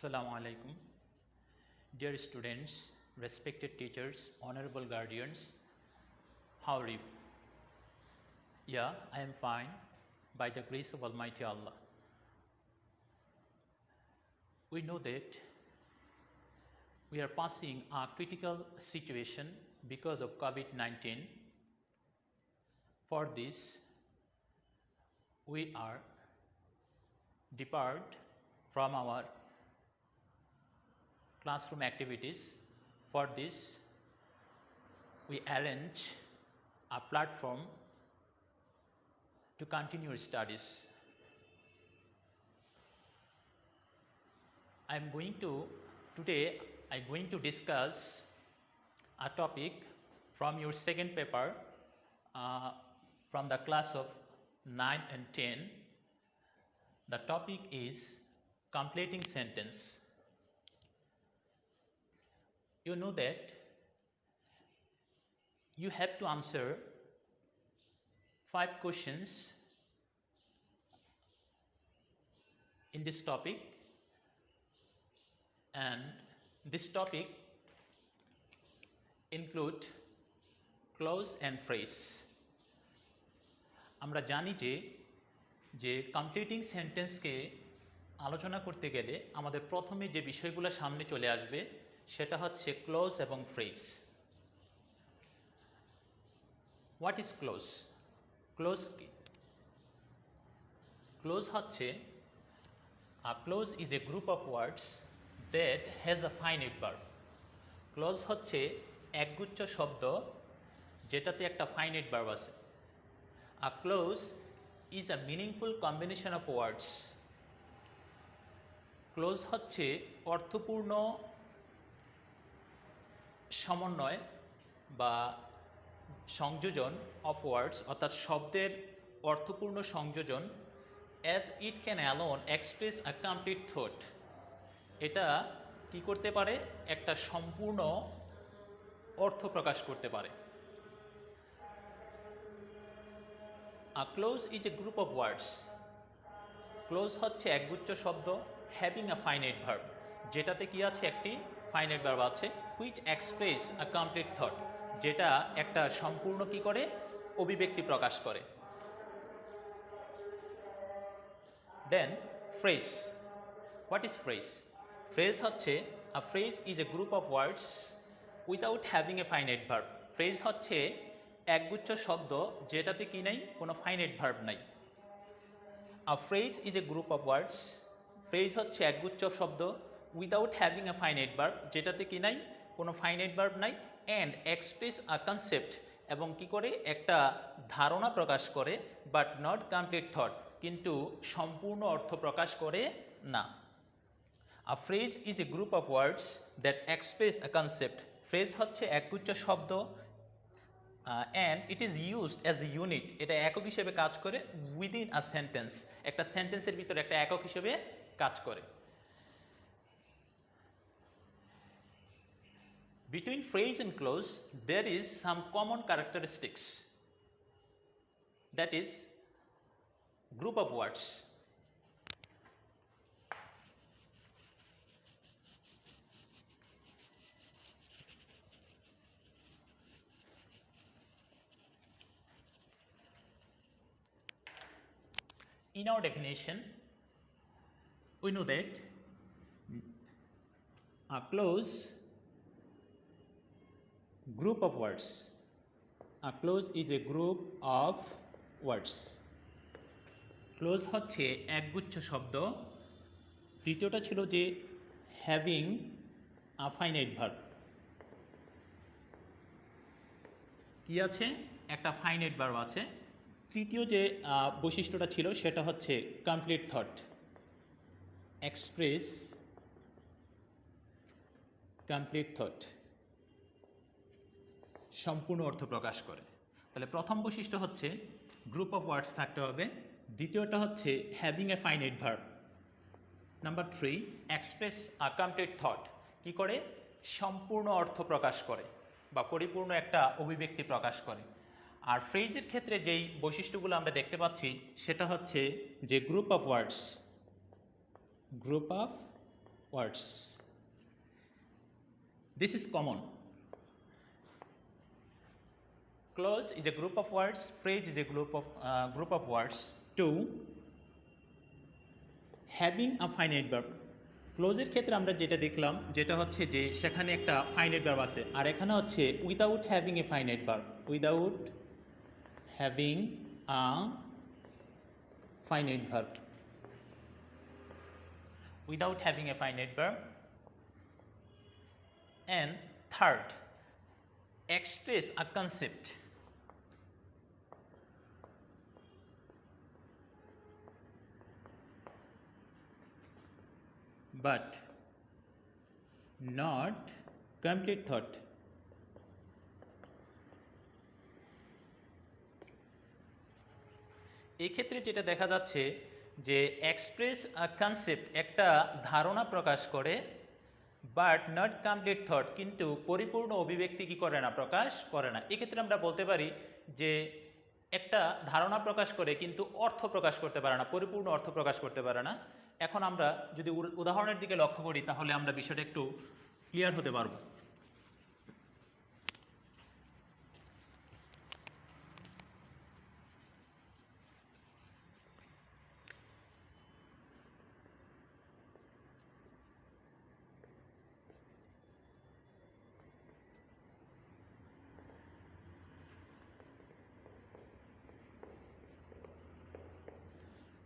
Assalamu alaikum. Dear students, respected teachers, honorable guardians, how are you? Yeah, I am fine by the grace of Almighty Allah. We know that we are passing a critical situation because of COVID-19. For this, we are depart from our classroom activities. For this, we arrange a platform to continue studies. Today I'm going to discuss a topic from your second paper from the class of 9 and 10. The topic is completing sentence. You know that you have to answer 5 questions in this topic, and this topic include clause and phrase. আমরা জানি যে completing সেন্টেন্সকে আলোচনা করতে গেলে আমাদের প্রথমে যে বিষয়গুলো সামনে চলে আসবে সেটা হচ্ছে ক্লোজ এবং phrase. What is close? Close কি? ক্লোজ হচ্ছে a clause is a group of words that has a finite verb. Close হচ্ছে একগুচ্ছ শব্দ যেটাতে একটা ফাইনাইট ভার্ব আছে। A clause is a meaningful combination of words. Close হচ্ছে অর্থপূর্ণ সমন্বয় বা সংযোজন অফ ওয়ার্ডস, অর্থাৎ শব্দের অর্থপূর্ণ সংযোজন। as it can alone express a complete thought. এটা কি করতে পারে? একটা সম্পূর্ণ অর্থ প্রকাশ করতে পারে। A clause is a group of words. Close হচ্ছে একগুচ্ছ শব্দ having a finite verb, যেটাতে কি আছে? একটি ফাইনাইট ভার্ব আছে, which express a complete thought, যেটা একটা সম্পূর্ণ কি করে? অভিব্যক্তি প্রকাশ করে। Then phrase. What is phrase? Phrase হচ্ছে a phrase is a group of words without having a finite verb. Phrase হচ্ছে একগুচ্ছ শব্দ যেটাতে কি নাই? কোনো ফাইনাইট ভার্ব নাই। A phrase is a group of words. Phrase হচ্ছে একগুচ্ছ শব্দ without having a finite verb, যেটাতে কি নাই? কোনো ফাইনাইট ভার্ব নাই, and express a concept, এবং কি করে? একটা ধারণা প্রকাশ করে, but not complete thought, কিন্তু সম্পূর্ণ অর্থ প্রকাশ করে না। A phrase is a group of words that express a concept. Phrase হচ্ছে একগুচ্ছ শব্দ and it is used as a unit. এটা একক হিসেবে কাজ করে within a sentence. একটা সেন্টেন্সের ভিতরে একটা একক হিসেবে কাজ করে। Between phrase and clause there is some common characteristics. That is group of words. In our definition, we know that a clause group of words. A clause is a group of words. Close হচ্ছে একগুচ্ছ শব্দ। দ্বিতীয়টা ছিল যে having a finite verb. কি আছে? একটা finite verb আছে। তৃতীয় যে বৈশিষ্ট্যটা ছিল সেটা হচ্ছে complete thought, express complete thought, সম্পূর্ণ অর্থ প্রকাশ করে। তাহলে প্রথম বৈশিষ্ট্য হচ্ছে গ্রুপ অফ ওয়ার্ডস থাকতে হবে। দ্বিতীয়টা হচ্ছে having a finite verb. Number 3, express a complete thought, কি করে? সম্পূর্ণ অর্থ প্রকাশ করে বা পরিপূর্ণ একটা অভিব্যক্তি প্রকাশ করে। আর ফ্রেজের ক্ষেত্রে যেই বৈশিষ্ট্যগুলো আমরা দেখতে পাচ্ছি সেটা হচ্ছে যে group of words words. This is common. Clause is a group of words, phrase is a group of words. 2. Having a finite verb. ক্লোজের ক্ষেত্রে আমরা যেটা দেখলাম যেটা হচ্ছে যে সেখানে একটা ফাইনাইট ভার্ব আছে, আর এখানে হচ্ছে without having a finite verb, without having a finite verb, without having a finite verb. And third, express a concept. But not complete thought. এই ক্ষেত্রে যেটা দেখা যাচ্ছে যে এক্সপ্রেস কনসেপ্ট একটা ধারণা প্রকাশ করে, বাট নট কমপ্লিট থট, কিন্তু পরিপূর্ণ অভিব্যক্তি কি করে না, প্রকাশ করে না। এক্ষেত্রে আমরা বলতে পারি যে একটা ধারণা প্রকাশ করে কিন্তু অর্থ প্রকাশ করতে পারে না, পরিপূর্ণ অর্থ প্রকাশ করতে পারে না। এখন আমরা যদি উদাহরণের দিকে লক্ষ্য করি তাহলে আমরা বিষয়টা একটু ক্লিয়ার হতে পারবো।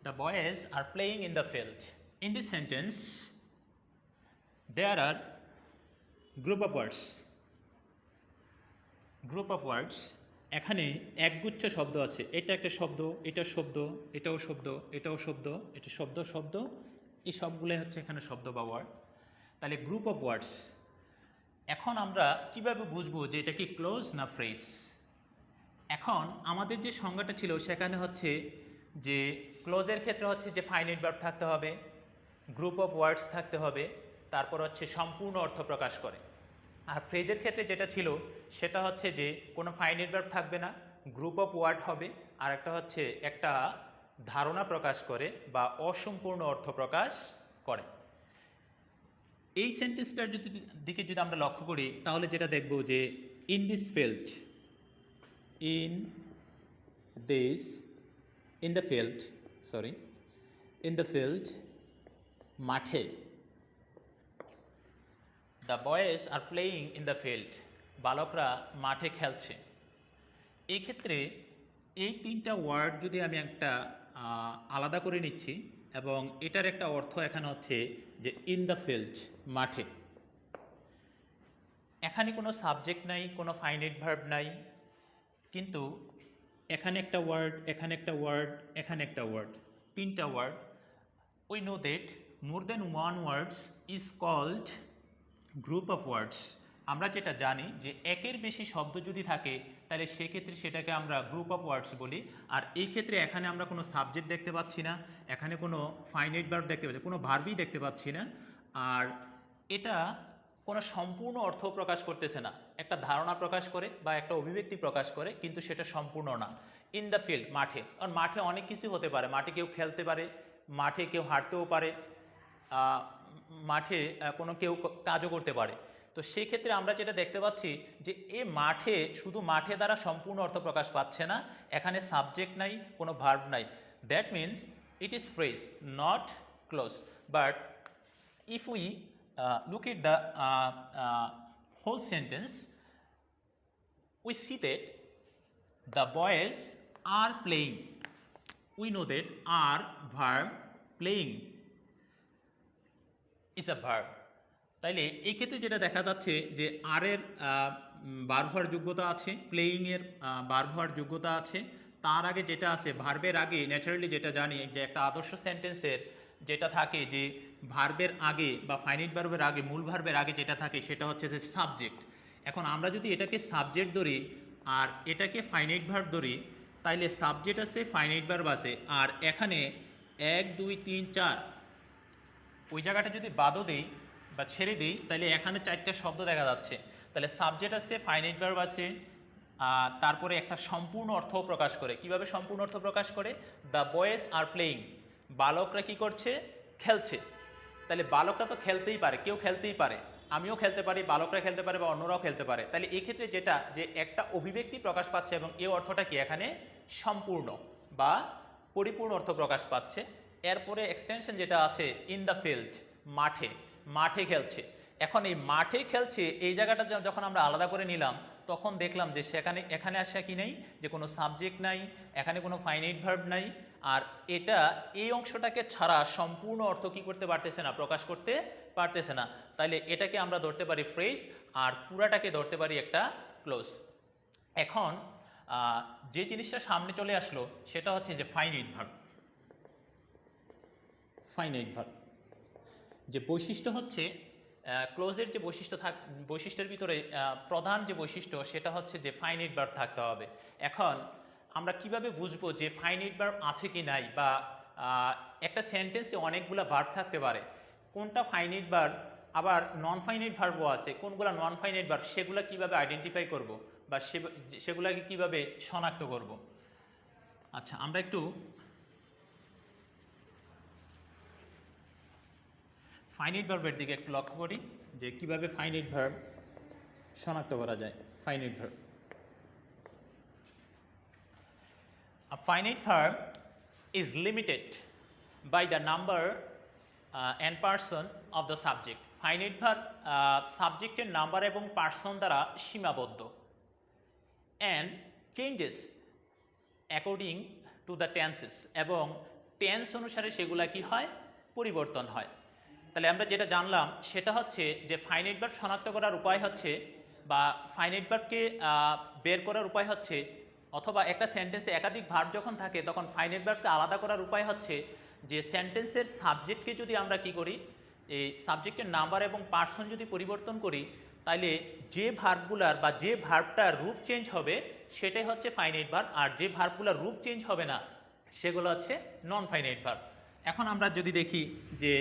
The boys are playing in the field. In this sentence, there are group of words. Group of words. এখানে একগুচ্ছ শব্দ আছে, এটা একটা শব্দ, এটা শব্দ, এটাও শব্দ, এটাও শব্দ, এটা শব্দ শব্দ, এই সবগুলোই হচ্ছে এখানে শব্দ বা ওয়ার্ড। তাহলে গ্রুপ অফ ওয়ার্ডস। এখন আমরা কিভাবে বুঝবো যে এটা কি ক্লোজ না ফ্রেজ? এখন আমাদের যে সংজ্ঞাটা ছিল সেখানে হচ্ছে যে ক্লোজের ক্ষেত্রে হচ্ছে যে ফাইনাইট ভার্ব থাকতে হবে, গ্রুপ অফ ওয়ার্ডস থাকতে হবে, তারপর হচ্ছে সম্পূর্ণ অর্থ প্রকাশ করে। আর ফ্রেজের ক্ষেত্রে যেটা ছিল সেটা হচ্ছে যে কোনো ফাইনাইট ভার্ব থাকবে না, গ্রুপ অফ ওয়ার্ড হবে, আর একটা হচ্ছে একটা ধারণা প্রকাশ করে বা অসম্পূর্ণ অর্থ প্রকাশ করে। এই সেন্টেন্সটার দিকে যদি আমরা লক্ষ্য করি তাহলে যেটা দেখব যে in this field, in the field মাঠে, the boys are playing in the field, বালকরা মাঠে খেলছে। এই ক্ষেত্রে এই তিনটা ওয়ার্ড যদি আমি একটা আলাদা করে নিচ্ছি এবং এটার একটা অর্থ এখানে হচ্ছে যে ইন দ্য ফিল্ড, মাঠে। এখানে কোনো সাবজেক্ট নাই, কোনো ফাইনাইট ভার্ব নাই, কিন্তু এখানে একটা ওয়ার্ড, এখানে একটা ওয়ার্ড, এখানে একটা ওয়ার্ড, তিনটা word. We know that more than one words is called group of words. আমরা যেটা জানি যে একের বেশি শব্দ যদি থাকে তাহলে সেক্ষেত্রে সেটাকে আমরা গ্রুপ অফ ওয়ার্ডস বলি। আর এই ক্ষেত্রে এখানে আমরা কোনো সাবজেক্ট দেখতে পাচ্ছি না, এখানে কোনো ফাইনাইট ভার্ব দেখতে পাচ্ছি, কোনো ভার্বই দেখতে পাচ্ছি না, আর এটা কোনো সম্পূর্ণ অর্থ প্রকাশ করতেছে না, একটা ধারণা প্রকাশ করে বা একটা অভিব্যক্তি প্রকাশ করে, কিন্তু সেটা সম্পূর্ণ না। ইন দ্য ফিল্ড, মাঠে। আর মাঠে অনেক কিছু হতে পারে, মাঠে কেউ খেলতে পারে, মাঠে কেউ হাঁটতেও পারে, মাঠে কোনো কেউ কাজও করতে পারে। তো সেক্ষেত্রে আমরা যেটা দেখতে পাচ্ছি যে এ মাঠে, শুধু মাঠে দ্বারা সম্পূর্ণ অর্থ প্রকাশ পাচ্ছে না, এখানে সাবজেক্ট নাই, কোনো ভার্ব নাই। That means it is phrase, not close. But if we look at the whole sentence, we see that the boys are playing. We know that are verb, playing is a verb. তাইলে এই ক্ষেত্রে যেটা দেখা যাচ্ছে যে আর এর verb হওয়ার যোগ্যতা আছে, প্লেয়িং এর ভার্ব হওয়ার যোগ্যতা আছে। তার আগে যেটা আছে ভার্বের আগে, ন্যাচারালি যেটা জানি যে একটা আদর্শ সেন্টেন্সের যেটা থাকে যে ভার্বের আগে বা ফাইনাইট ভার্বের আগে, মূল ভার্বের আগে যেটা থাকে সেটা হচ্ছে যে সাবজেক্ট। এখন আমরা যদি এটাকে সাবজেক্ট ধরি আর এটাকে ফাইনাইট ভার্ব ধরি, তাইলে সাবজেক্ট আছে, ফাইনাইট ভার্ব আছে, আর এখানে 1 2 3 4 ওই জায়গাটা যদি বাদও দেই বা ছেড়ে দিই তাহলে এখানে 4টা শব্দ দেখা যাচ্ছে। তাহলে সাবজেক্ট আছে, ফাইনাইট ভার্ব আছে, তারপরে একটা সম্পূর্ণ অর্থ প্রকাশ করে। কিভাবে সম্পূর্ণ অর্থ প্রকাশ করে? দ্য বয়েজ আর প্লেয়িং, বালকরা কি করছে? খেলছে। তাহলে বালকটা তো খেলতেই পারে, কেউ খেলতেই পারে, আমিও খেলতে পারি, বালকরা খেলতে পারে বা অন্যরাও খেলতে পারে। তাহলে এই ক্ষেত্রে যেটা যে একটা অভিব্যক্তি প্রকাশ পাচ্ছে এবং এই অর্থটা কি এখানে সম্পূর্ণ বা পরিপূর্ণ অর্থ প্রকাশ পাচ্ছে। এরপরে এক্সটেনশন যেটা আছে ইন দ্য ফিল্ড, মাঠে, মাঠে খেলছে। এখন এই মাঠে খেলছে এই জায়গাটা যখন আমরা আলাদা করে নিলাম তখন দেখলাম যে এখানে আসা কি নেই, যে কোনো সাবজেক্ট নাই, এখানে কোনো ফাইনাইট ভার্ব নাই, আর এটা এই অংশটাকে ছাড়া সম্পূর্ণ অর্থ কি করতে পারতেছে না, প্রকাশ করতে পারতেছে না। তাইলে এটাকে আমরা ধরতে পারি ফ্রেজ আর পুরাটাকে ধরতে পারি একটা ক্লোজ। এখন যে জিনিসটা সামনে চলে আসলো সেটা হচ্ছে যে ফাইনাইট ভার্ব। ফাইনাইট ভার্ব যে বৈশিষ্ট্য হচ্ছে ক্লোজের যে বৈশিষ্ট্যের ভিতরে প্রধান যে বৈশিষ্ট্য সেটা হচ্ছে যে ফাইনাইট ভার্ব থাকতে হবে। এখন আমরা কিভাবে বুঝবো যে ফাইনাইট ভার্ব আছে কি নাই, বা একটা সেন্টেন্সে অনেকগুলো ভার্ব থাকতে পারে, কোনটা ফাইনাইট ভার্ব আবার নন ফাইনাইট ভার্বও আছে, কোনগুলো নন ফাইনাইট ভার্ব সেগুলো কিভাবে আইডেন্টিফাই করব বা সেগুলোকে কিভাবে শনাক্ত করব। আচ্ছা, আমরা একটু ফাইনাইট ভার্বের দিকে একটু লক্ষ্য করি যে কিভাবে ফাইনাইট ভার্ব শনাক্ত করা যায়। Finite verb, a finite verb is limited by the number and person of the subject. Finite verb সাবজেক্টের নাম্বার এবং পার্সন দ্বারা সীমাবদ্ধ। And changes according to the tenses, এবং টেন্স অনুসারে সেগুলা কি হয়, পরিবর্তন হয়। তাহলে আমরা যেটা জানলাম সেটা হচ্ছে যে ফাইনাইট ভার্ব শনাক্ত করার উপায় হচ্ছে, বা ফাইনাইট ভার্বকে বের করার উপায় হচ্ছে, অথবা একটা সেন্টেন্সে একাধিক ভার্ব যখন থাকে তখন ফাইনাইট ভার্বকে আলাদা করার উপায় হচ্ছে যে সেন্টেন্সের সাবজেক্টকে যদি আমরা কি করি, এই সাবজেক্টের নাম্বার এবং পার্সন যদি পরিবর্তন করি, তাইলে যে ভার্বগুলার বা যে ভার্বটার রূপ চেঞ্জ হবে সেটাই হচ্ছে ফাইনাইট ভার্ব, আর যে ভার্বগুলার রূপ চেঞ্জ হবে না সেগুলো হচ্ছে নন ফাইনাইট ভার্ব। এখন আমরা যদি দেখি যে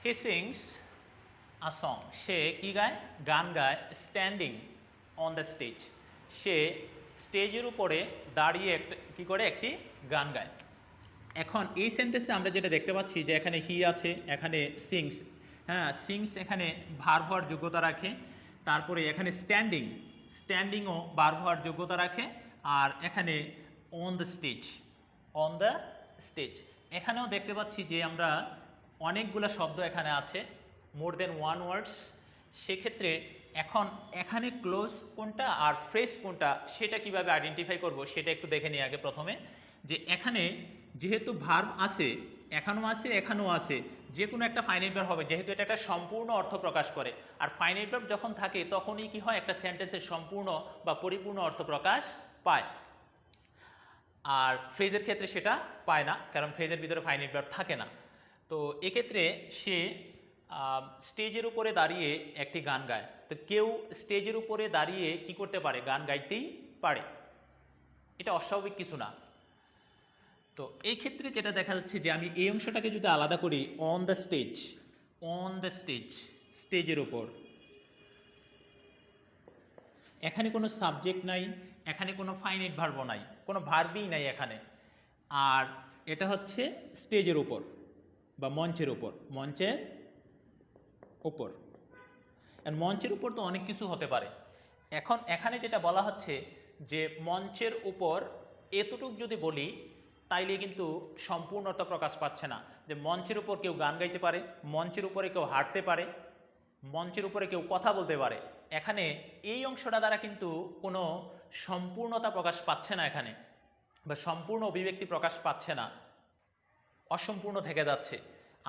he sings a song, সে কি গায়, গান গায়, স্ট্যান্ডিং অন দ্য স্টেজ, সে স্টেজের উপরে দাঁড়িয়ে কি করে একটি গান গায়। এখন এই সেন্টেন্সে আমরা যেটা দেখতে পাচ্ছি যে এখানে হি আছে, এখানে সিংস, হ্যাঁ সিংস এখানে ভার্ব হওয়ার যোগ্যতা রাখে, তারপরে এখানে স্ট্যান্ডিংও ভার্ব হওয়ার যোগ্যতা রাখে, আর এখানে অন দ্য স্টেজ এখানেও দেখতে পাচ্ছি যে আমরা অনেকগুলো শব্দ এখানে আছে, মোর দেন ওয়ান ওয়ার্ডস। সেক্ষেত্রে এখন এখানে ক্লোজ কোনটা আর ফ্রেজ কোনটা সেটা কিভাবে আইডেন্টিফাই করব সেটা একটু দেখে নিই আগে। প্রথমে যে এখানে যেহেতু ভার্ব আছে, এখানেও আছে, যে কোনো একটা ফাইনাইট ভার্ব হবে, যেহেতু এটা একটা সম্পূর্ণ অর্থ প্রকাশ করে। আর ফাইনাইট ভার্ব যখন থাকে তখনই কি হয়, একটা সেন্টেন্সের সম্পূর্ণ বা পরিপূর্ণ অর্থ প্রকাশ পায়। আর ফ্রেজের ক্ষেত্রে সেটা পায় না, কারণ ফ্রেজের ভিতরে ফাইনাইট ভার্ব থাকে না। তো এক্ষেত্রে সে স্টেজের উপরে দাঁড়িয়ে একটি গান গায়। তো কেউ স্টেজের উপরে দাঁড়িয়ে কি করতে পারে, গান গাইতেই পারে, এটা অস্বাভাবিক কিছু না। তো এই ক্ষেত্রে যেটা দেখা যাচ্ছে যে আমি এই অংশটাকে যদি আলাদা করি, অন দ্য স্টেজ, স্টেজের উপর, এখানে কোনো সাবজেক্ট নাই, এখানে কোনো ফাইনাইট ভার্বও নাই, কোনো ভার্বই নাই এখানে। আর এটা হচ্ছে স্টেজের উপর বা মঞ্চের উপর, মঞ্চের উপর তো অনেক কিছু হতে পারে। এখন এখানে যেটা বলা হচ্ছে যে মঞ্চের উপর এতটুক যদি বলি তাইলে কিন্তু সম্পূর্ণতা প্রকাশ পাচ্ছে না, যে মঞ্চের উপর কেউ গান গাইতে পারে, মঞ্চের উপরে কেউ হাঁটতে পারে, মঞ্চের উপরে কেউ কথা বলতে পারে। এখানে এই অংশটা দ্বারা কিন্তু কোনো সম্পূর্ণতা প্রকাশ পাচ্ছে না এখানে, বা সম্পূর্ণ অভিব্যক্তি প্রকাশ পাচ্ছে না, অসম্পূর্ণ থেকে যাচ্ছে।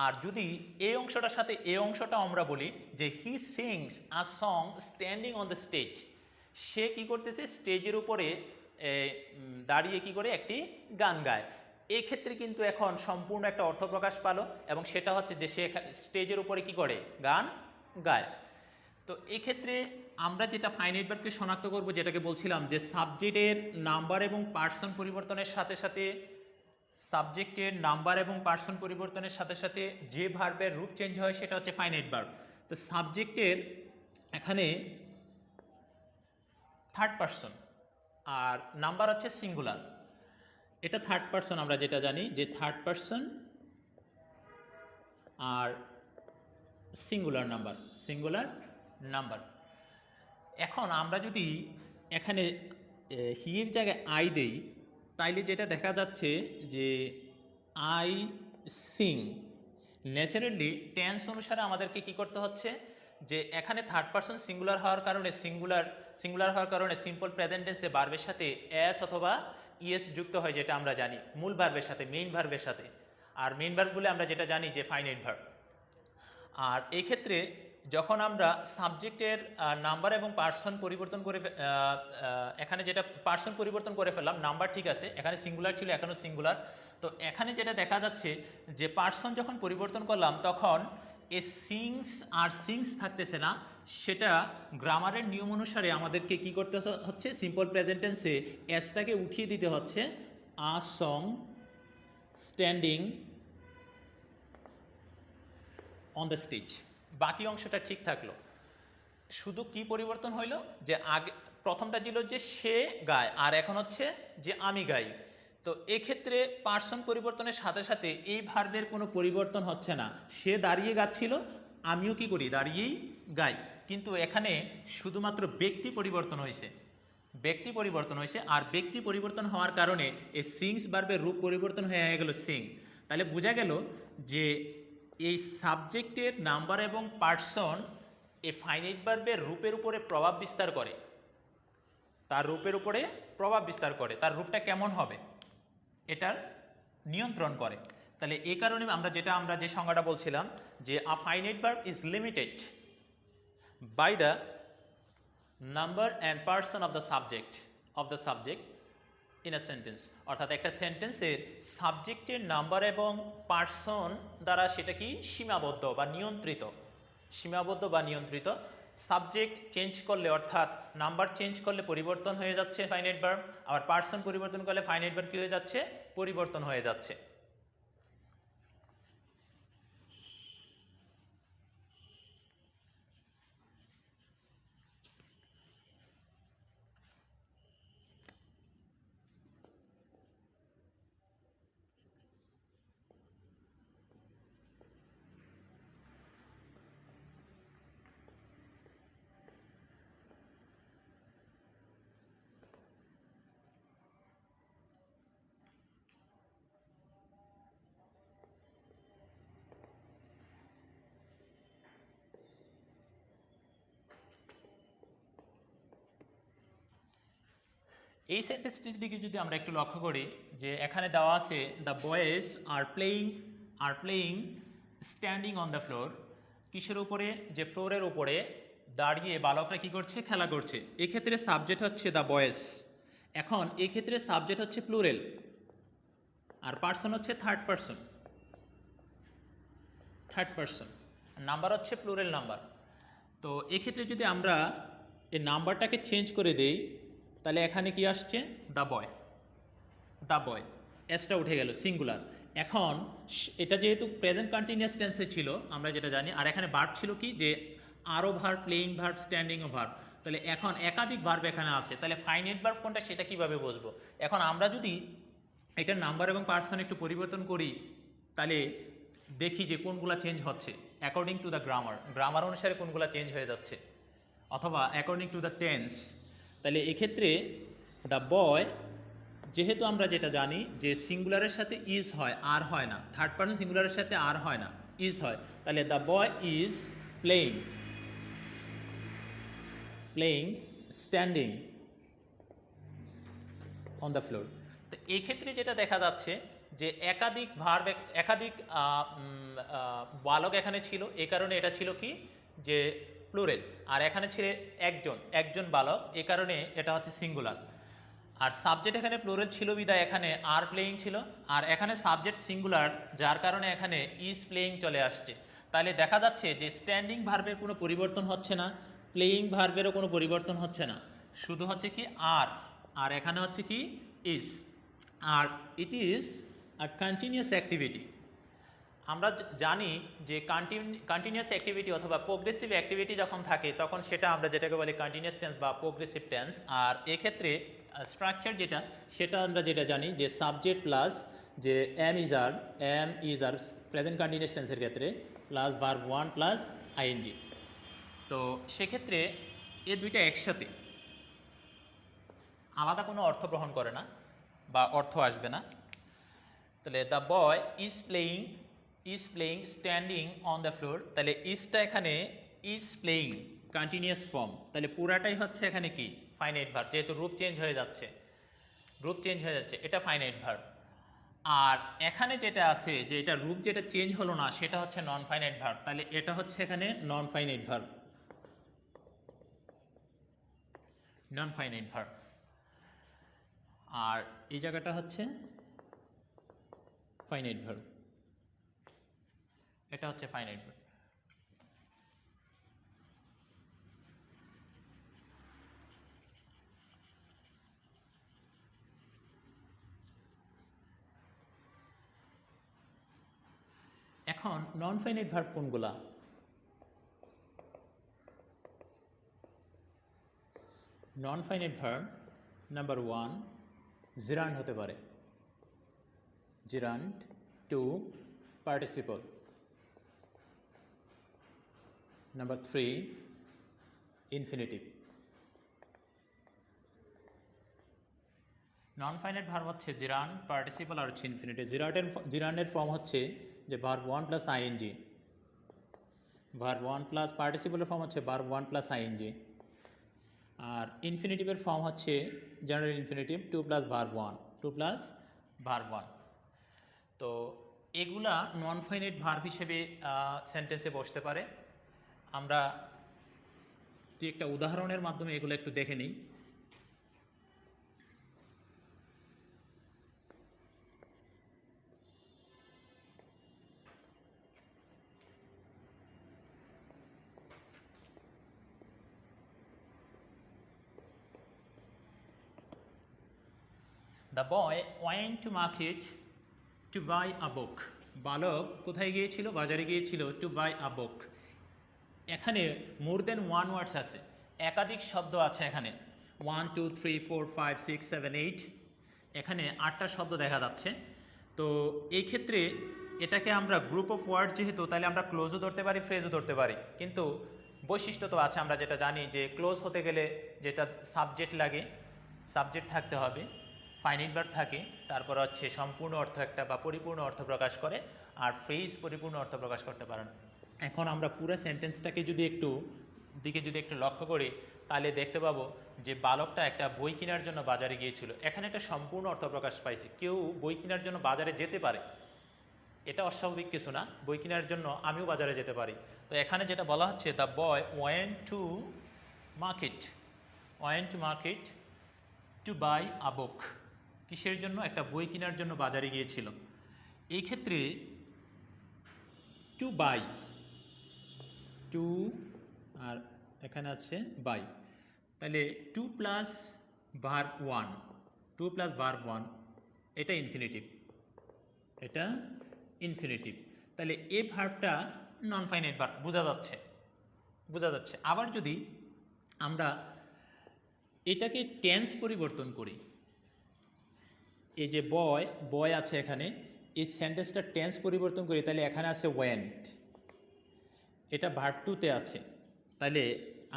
আর যদি এই অংশটার সাথে এই অংশটা আমরা বলি যে he sings a song standing on the stage, সে কি করতেছে, স্টেজের উপরে দাঁড়িয়ে কি করে একটি গান গায়, এক্ষেত্রে কিন্তু এখন সম্পূর্ণ একটা অর্থ প্রকাশ পালো, এবং সেটা হচ্ছে যে সে স্টেজের উপরে কি করে, গান গায়। তো এক্ষেত্রে আমরা যেটা ফাইনাইট ভার্বকে শনাক্ত করব, যেটাকে বলছিলাম যে সাবজেক্টের নাম্বার এবং পার্সন পরিবর্তনের সাথে সাথে সাবজেক্টের নাম্বার এবং পার্সন পরিবর্তনের সাথে সাথে যে ভার্বের রূপ চেঞ্জ হয় সেটা হচ্ছে ফাইনাইট ভার্ব। তো সাবজেক্টের এখানে থার্ড পার্সন আর নাম্বার হচ্ছে সিঙ্গুলার। এটা থার্ড পার্সন, আমরা যেটা জানি যে থার্ড পার্সন আর সিঙ্গুলার নাম্বার। এখন আমরা যদি এখানে হির জায়গায় আই দেই, তাইলে যেটা দেখা যাচ্ছে যে আই সিং, ন্যাচারালি টেন্স অনুসারে আমাদেরকে কি করতে হচ্ছে যে এখানে থার্ড পার্সন সিঙ্গুলার হওয়ার কারণে সিঙ্গুলার হওয়ার কারণে সিম্পল প্রেজেন্ট টেন্সে ভার্বের সাথে এস অথবা ইএস যুক্ত হয়, যেটা আমরা জানি মূল ভার্বের সাথে, মেইন ভার্বের সাথে। আর মেইন ভার্বগুলো আমরা যেটা জানি যে ফাইনাইট ভার্ব। আর এই ক্ষেত্রে যখন আমরা সাবজেক্টের নাম্বার এবং পার্সন পরিবর্তন করে এখানে যেটা পার্সন পরিবর্তন করে ফেললাম, নাম্বার ঠিক আছে, এখানে সিঙ্গুলার ছিল এখনও সিঙ্গুলার। তো এখানে যেটা দেখা যাচ্ছে যে পার্সন যখন পরিবর্তন করলাম তখন এ সিংস থাকতেছে না, সেটা গ্রামারের নিয়ম অনুসারে আমাদেরকে কি করতে হচ্ছে, সিম্পল প্রেজেন্ট টেন্সে এসটাকে উঠিয়ে দিতে হচ্ছে আ song standing on the stage. বাকি অংশটা ঠিক থাকলো, শুধু কি পরিবর্তন হইল যে আগে প্রথমটা ছিল যে সে গায় আর এখন হচ্ছে যে আমি গাই। তো এক্ষেত্রে পার্সন পরিবর্তনের সাথে সাথে এই ভার্বের কোনো পরিবর্তন হচ্ছে না, সে দাঁড়িয়ে গাচ্ছিল, আমিও কি করি, দাঁড়িয়েই গাই। কিন্তু এখানে শুধুমাত্র ব্যক্তি পরিবর্তন হয়েছে, আর ব্যক্তি পরিবর্তন হওয়ার কারণে এই সিংস ভার্বের রূপ পরিবর্তন হয়ে গেল সিং। তাহলে বোঝা গেল যে এই সাবজেক্টের নাম্বার এবং পার্সন এই ফাইনাইট ভার্বের রূপের উপরে প্রভাব বিস্তার করে, তার তার রূপটা কেমন হবে এটার নিয়ন্ত্রণ করে। তাহলে এই কারণে আমরা যে সংজ্ঞাটা বলছিলাম যে a finite verb is limited by the number and person of the subject in a sentence. অর্থাৎ একটা সেন্টেন্সের সাবজেক্টের নাম্বার এবং পার্সন দ্বারা সেটা কি সীমাবদ্ধ বা নিয়ন্ত্রিত। সাবজেক্ট চেঞ্জ করলে অর্থাৎ নাম্বার চেঞ্জ করলে পরিবর্তন হয়ে যাচ্ছে ফাইনাইট ভার্ব, আবার পার্সন পরিবর্তন করলে ফাইনাইট ভার্ব কি হয়ে যাচ্ছে, পরিবর্তন হয়ে যাচ্ছে। এই সেন্টেন্সটির দিকে যদি আমরা একটু লক্ষ্য করি, যে এখানে দেওয়া আছে the boys are playing standing on the floor. কিসের উপরে, যে ফ্লোরের উপরে দাঁড়িয়ে বালকরা কি করছে, খেলা করছে। এক্ষেত্রে সাবজেক্ট হচ্ছে দ্য বয়েজ। এখন এক্ষেত্রে সাবজেক্ট হচ্ছে প্লুরেল আর পার্সন হচ্ছে থার্ড পার্সন, নাম্বার হচ্ছে প্লুরেল নাম্বার। তো এক্ষেত্রে যদি আমরা এই নাম্বারটাকে চেঞ্জ করে দেই, তাহলে এখানে কি আসছে, দ্য বয়, এসটা উঠে গেল, সিঙ্গুলার। এখন এটা যেহেতু প্রেজেন্ট কন্টিনিউয়াস টেন্সে ছিল আমরা যেটা জানি, আর এখানে ভার্ব ছিল কি, যে আরও ভার্ব, প্লেইং ভার্ব, স্ট্যান্ডিংও ভার্ব। তাহলে এখন একাধিক ভার্ব এখানে আছে, তাহলে ফাইনাইট ভার্ব কোনটা সেটা কিভাবে বুঝবো। এখন আমরা যদি এটার নাম্বার এবং পার্সন একটু পরিবর্তন করি, তাহলে দেখি যে কোনগুলা চেঞ্জ হচ্ছে অ্যাকর্ডিং টু দ্য গ্রামার অনুসারে কোনগুলা চেঞ্জ হয়ে যাচ্ছে, অথবা অ্যাকর্ডিং টু দ্য টেন্স। তাহলে এক্ষেত্রে দ্য বয়, যেহেতু আমরা যেটা জানি যে সিঙ্গুলারের সাথে ইজ হয়, আর হয় না, থার্ড পার্সন সিঙ্গুলারের সাথে আর হয় না, ইজ হয়। তাহলে the boy is playing standing on the floor. তো এই ক্ষেত্রে যেটা দেখা যাচ্ছে যে একাধিক ভার্ব, একাধিক বালক এখানে ছিল, এই কারণে এটা ছিল কি, যে প্লুরেল। আর এখানে ছিল একজন বালক, এই কারণে এটা হচ্ছে সিঙ্গুলার। আর সাবজেক্ট এখানে প্লুরাল ছিল বিদায় এখানে আর প্লেয়িং ছিল, আর এখানে সাবজেক্ট সিঙ্গুলার যার কারণে এখানে ইজ প্লেয়িং চলে আসছে। তাহলে দেখা যাচ্ছে যে স্ট্যান্ডিং ভার্বের কোনো পরিবর্তন হচ্ছে না, প্লেয়িং ভার্বেরও কোনো পরিবর্তন হচ্ছে না, শুধু হচ্ছে কি আর এখানে হচ্ছে কি ইজ। আর ইট ইজ আর কন্টিনিউয়াস অ্যাক্টিভিটি, আমরা জানি যে কন্টিনিউয়াস অ্যাক্টিভিটি অথবা প্রোগ্রেসিভ অ্যাক্টিভিটি যখন থাকে তখন সেটা আমরা যেটাকে বলি কন্টিনিউয়াস টেন্স বা প্রোগ্রেসিভ টেন্স। আর এক্ষেত্রে স্ট্রাকচার যেটা সেটা আমরা যেটা জানি যে সাবজেক্ট প্লাস যে am is are present continuous টেন্সের ক্ষেত্রে plus verb one plus ING. তো সেক্ষেত্রে এ দুইটা একসাথে আলাদা কোনো অর্থ গ্রহণ করে না বা অর্থ আসবে না। তাহলে the boy is playing standing on the floor, তাহলে ইজটা এখানে ইজ প্লেয়িং কন্টিনিউয়াস ফর্ম, তাহলে পুরাটাই হচ্ছে এখানে কি ফাইনাইট ভার্ব, যেহেতু রূপ চেঞ্জ হয়ে যাচ্ছে এটা ফাইনাইট ভার্ব। আর এখানে যেটা আছে যে এটা রূপ যেটা চেঞ্জ হলো না সেটা হচ্ছে নন ফাইনাইট ভার্ব, তাহলে এটা হচ্ছে এখানে নন ফাইনাইট ভার্ব। আর এই জায়গাটা হচ্ছে ফাইনাইট ভার্ব, এটা হচ্ছে ফাইনাইট ভার্ব। এখন নন ফাইনাইট ভার্ব কোনগুলা? নন ফাইনাইট ভার্ব নাম্বার 1 জিরান্ড হতে পারে, জিরান্ড। 2 participle. Number 3 infinitive. Non finite verb হচ্ছে জিরান্ড, পার্টিসিপল আর হচ্ছে ইনফিনিটিভ। জিরান্ডের ফর্ম হচ্ছে যে verb 1 plus ING, verb 1 plus পার্টিসিপলের ফর্ম হচ্ছে ভার্ব 1 প্লাস আইএনজি। আর ইনফিনিটিভের ফর্ম হচ্ছে জেনারেল ইনফিনিটিভ 2 প্লাস ভার্ব 1। তো এগুলা নন ফাইনাইট ভার্ব হিসেবে সেন্টেন্সে বসতে পারে। আমরা একটা উদাহরণের মাধ্যমে এগুলো একটু দেখে নিই। The boy went to market to buy a book. বালক কোথায় গিয়েছিল? বাজারে গিয়েছিল। টু বাই আ বুক, এখানে মোর দেন ওয়ান ওয়ার্ডস আছে, একাধিক শব্দ আছে এখানে। 1 2 3 4 5 6 7 8, এখানে 8টা শব্দ দেখা যাচ্ছে। তো এই ক্ষেত্রে এটাকে আমরা গ্রুপ অফ ওয়ার্ড যেহেতু, তাহলে আমরা ক্লোজও ধরতে পারি, ফ্রেজও ধরতে পারি। কিন্তু বৈশিষ্ট্য তো আছে, আমরা যেটা জানি যে ক্লোজ হতে গেলে যেটা সাবজেক্ট লাগে, সাবজেক্ট থাকতে হবে, ফাইনাইট ভার্ব থাকে, তারপর হচ্ছে সম্পূর্ণ অর্থ একটা বা পরিপূর্ণ অর্থ প্রকাশ করে, আর ফ্রেজ পরিপূর্ণ অর্থ প্রকাশ করতে পারে না। এখন আমরা পুরো সেন্টেন্সটাকে যদি একটু লক্ষ্য করি তাহলে দেখতে পাবো যে বালকটা একটা বই কেনার জন্য বাজারে গিয়েছিল, এখানে একটা সম্পূর্ণ অর্থ প্রকাশ পাইছে। কেউ বই কেনার জন্য বাজারে যেতে পারে, এটা অস্বাভাবিক কিছু না, বই কেনার জন্য আমিও বাজারে যেতে পারি। তো এখানে যেটা বলা হচ্ছে the boy went to market to buy a book, কিসের জন্য? একটা বই কেনার জন্য বাজারে গিয়েছিল। এই ক্ষেত্রে টু বাই, টু আর এখানে আছে বাই, তাহলে 2 প্লাস ভার্ব 1, এটা ইনফিনিটিভ, তাহলে এই ভার্বটা নন ফাইনাইট ভার্ব, বোঝা যাচ্ছে। আবার যদি আমরা এটাকে টেন্স পরিবর্তন করি, এই যে বয় আছে এখানে, এই সেন্টেন্সটা টেন্স পরিবর্তন করি, তাহলে এখানে আছে ওয়েন্ট, এটা ভার্ব 2-তে আছে। তাহলে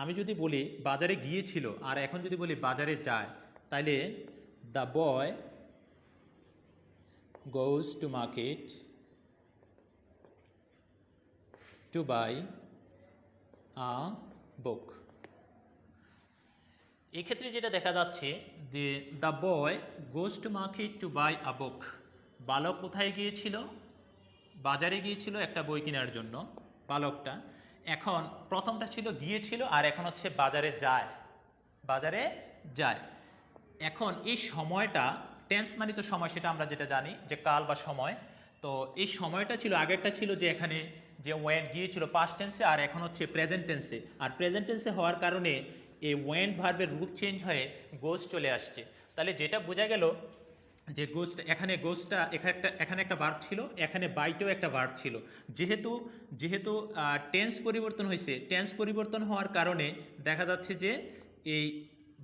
আমি যদি বলি বাজারে গিয়েছিল, আর এখন যদি বলি বাজারে যায়, তাহলে the boy goes to market to buy a book. এক্ষেত্রে যেটা দেখা যাচ্ছে যে the boy goes to market to buy a book, বালক কোথায় গিয়েছিল? বাজারে গিয়েছিল একটা বই কেনার জন্য বালকটা। এখন প্রথমটা ছিল গিয়েছিল, আর এখন হচ্ছে বাজারে যায়। এখন এই সময়টা, টেন্স মানে তো সময়, সেটা আমরা যেটা জানি যে কাল বা সময়। তো এই সময়টা ছিল, আগেরটা ছিল যে এখানে যে ওয়েন্ট গিয়েছিল পাস্ট টেন্সে, আর এখন হচ্ছে প্রেজেন্ট টেন্সে। আর প্রেজেন্ট টেন্সে হওয়ার কারণে এই ওয়েন্ট ভার্বের রূপ চেঞ্জ হয়ে গোজ চলে আসছে। তাহলে যেটা বোঝা গেল যে গোস্ট এখানে গোস্টটা এখানে একটা ভার্ব ছিল, এখানে বাইটেও একটা ভার্ব ছিল। যেহেতু যেহেতু টেন্স পরিবর্তন হয়েছে, টেন্স পরিবর্তন হওয়ার কারণে দেখা যাচ্ছে যে এই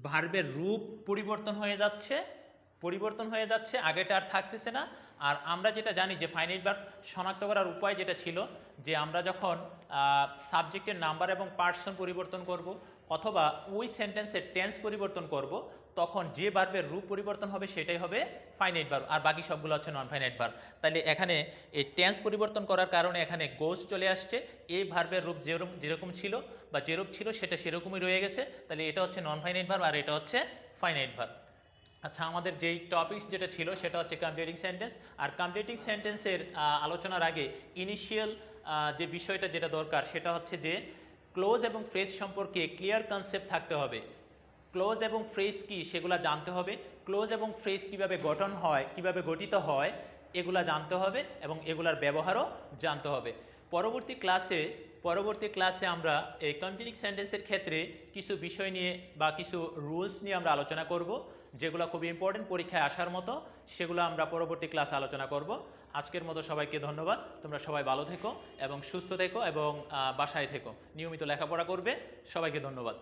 ভার্বের রূপ পরিবর্তন হয়ে যাচ্ছে, আগেটা আর থাকতেছে না। আর আমরা যেটা জানি যে ফাইনাইট ভার্ব শনাক্ত করার উপায় যেটা ছিল যে আমরা যখন সাবজেক্টের নাম্বার এবং পার্সন পরিবর্তন করব অথবা ওই সেন্টেন্সের টেন্স পরিবর্তন করব, তখন যে ভার্বের রূপ পরিবর্তন হবে সেটাই হবে ফাইনাইট ভার্ব, আর বাকি সবগুলো হচ্ছে নন ফাইনাইট ভার্ব। তাহলে এখানে এই টেন্স পরিবর্তন করার কারণে এখানে গোজ চলে আসছে, এই ভার্বের রূপ যেরকম ছিল বা যেরূপ ছিল সেটা সেরকমই রয়ে গেছে। তাহলে এটা হচ্ছে নন ফাইনাইট ভার্ব আর এটা হচ্ছে ফাইনাইট ভার্ব। আচ্ছা, আমাদের যেই টপিকস যেটা ছিল সেটা হচ্ছে কমপ্লিটিং সেন্টেন্স। আর কমপ্লিটিং সেন্টেন্সের আলোচনার আগে ইনিশিয়াল যে বিষয়টা যেটা দরকার সেটা হচ্ছে যে ক্লোজ এবং ফ্রেজ সম্পর্কে ক্লিয়ার কনসেপ্ট থাকতে হবে। ক্লোজ এবং ফ্রেজ কি সেগুলো জানতে হবে, ক্লোজ এবং ফ্রেজ কিভাবে গঠিত হয় এগুলা জানতে হবে এবং এগুলার ব্যবহারও জানতে হবে। পরবর্তী ক্লাসে আমরা এই কমপ্লিটিং সেন্টেন্সের ক্ষেত্রে কিছু বিষয় নিয়ে বা কিছু রুলস নিয়ে আমরা আলোচনা করব, যেগুলো খুব ইম্পর্টেন্ট পরীক্ষায় আসার মতো, সেগুলো আমরা পরবর্তী ক্লাসে আলোচনা করব। আজকের মতো সবাইকে ধন্যবাদ। তোমরা সবাই ভালো থেকো এবং সুস্থ থেকো এবং বাসায় থেকো, নিয়মিত লেখাপড়া করবে। সবাইকে ধন্যবাদ।